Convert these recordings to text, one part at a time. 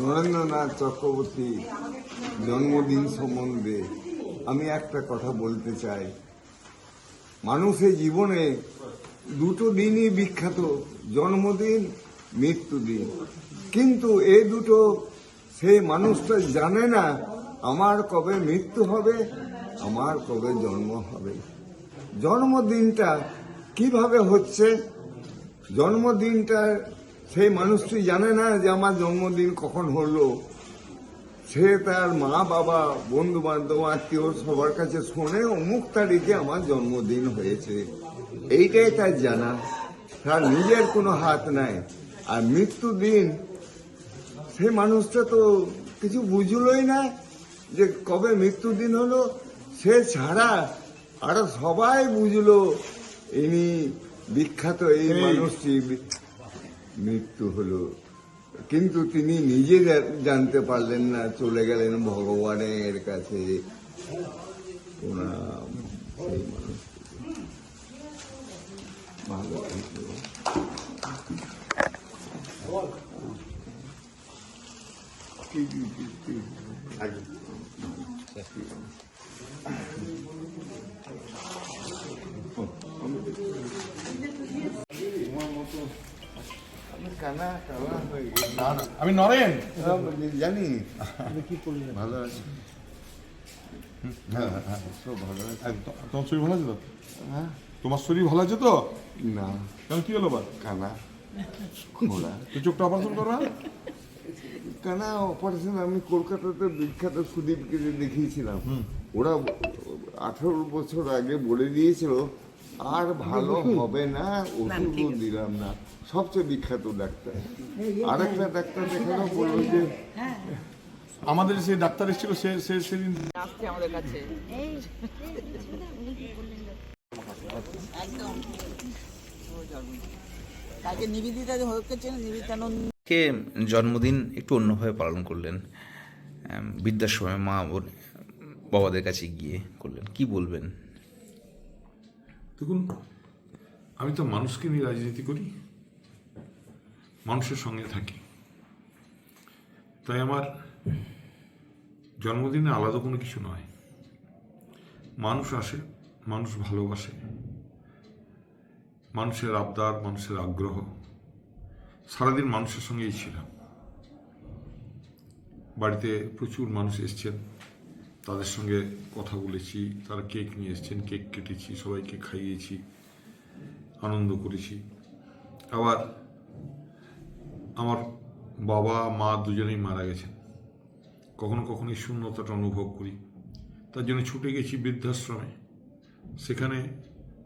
নরেন্দ্রনাথ চক্রবর্তী জন্মদিন সম্বন্ধে আমি একটা কথা বলতে চাই। মানুষের জীবনে দুটো দিনই বিখ্যাত, জন্মদিন, মৃত্যুদিন। কিন্তু এই দুটো সেই মানুষটা জানে না আমার কবে মৃত্যু হবে, আমার কবে জন্ম হবে। জন্মদিনটা কিভাবে হচ্ছে, জন্মদিনটা সেই মানুষটি জানে না যে আমার জন্মদিন কখন হলো। সে তার মা বাবা, বন্ধু বান্ধব, আত্মীয় সবার কাছে শোনে অমুক তারিখে আমার জন্মদিন হয়েছে, এইটাই তার জানা। তার নিজের কোনো হাত নাই। আর মৃত্যুদিন সেই মানুষটা তো কিছু বুঝলোই না যে কবে মৃত্যুদিন হলো। সে ছাড়া আরো সবাই বুঝলো ইনি বিখ্যাত, এই মানুষটি মৃত্যু হলো, কিন্তু তিনি নিজে জানতে পারলেন না, চলে গেলেন ভগবানের কাছে। প্রণাম। সেই মানুষ ভালো থাকলো। আমি নরেন জানি ভালো আছে। হ্যাঁ হ্যাঁ, সব ভালো আছে। তোমার শরীর ভালো আছে তো? হ্যাঁ, তোমার শরীর ভালো আছে তো? না কেন কি হলো বা? কানা খোলা। তুই চোখটা অপারেশন করা? কানা অপারেশন আমি কলকাতাতে বিখ্যাত সুদীপকে দেখিয়েছিলাম। ওরা 18 বছর আগে বলে দিয়েছিল আর ভালো হবে না, ওষুধও দিলাম না। সবচেয়ে বিখ্যাত ডাক্তার। আরেকটা ডাক্তার দেখানো বললো যে আমাদের যে ডাক্তার এসেছিল সে সে সেদিন আসছে আমাদের কাছে একদম কালকে নিবেদিতা হচ্ছে নিবেদিতানন্দ কে জন্মদিন একটু অন্যভাবে পালন করলেন, বৃদ্ধাশ্রমে মা বাবাদের কাছে গিয়ে করলেন, কি বলবেন? দেখুন, আমি তো মানুষকে নিয়ে রাজনীতি করি, মানুষের সঙ্গে থাকি, তাই আমার জন্মদিনে আলাদা কোনো কিছু নয়। মানুষ আসে, মানুষ ভালোবাসে, মানুষের আবদার, মানুষের আগ্রহ, সারাদিন মানুষের সঙ্গেই ছিলাম। বাড়িতে প্রচুর মানুষ এসছেন, তাদের সঙ্গে কথা বলেছি, তারা কেক নিয়ে এসছেন, কেক কেটেছি, সবাইকে খাইয়েছি, আনন্দ করেছি। আবার আমার বাবা মা দুজনেই মারা গেছেন। কখনো কখনো এই শূন্যতাটা অনুভব করি, তার জন্য ছুটে গেছি বৃদ্ধাশ্রমে। সেখানে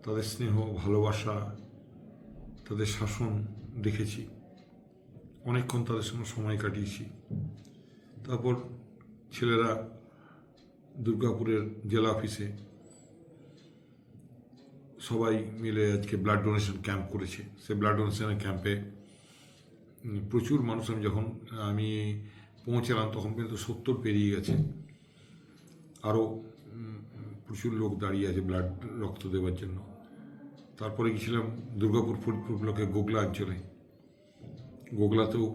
তাদের স্নেহ, ভালোবাসা, তাদের শাসন দেখেছি, অনেকক্ষণ তাদের সঙ্গে সময় কাটিয়েছি। তারপর ছেলেরা দুর্গাপুরের জেলা অফিসে সবাই মিলে আজকে ব্লাড ডোনেশন ক্যাম্প করেছে। সে ব্লাড ডোনেশনের ক্যাম্পে প্রচুর মানুষ, আমি পৌঁছালাম তখন কিন্তু 70 পেরিয়ে গেছে। আরও প্রচুর লোক দাঁড়িয়ে আছে রক্ত দেওয়ার জন্য। তারপরে গেছিলাম দুর্গাপুর ফরিদপুর ব্লকে গোগলা অঞ্চলে। গোগলাতেও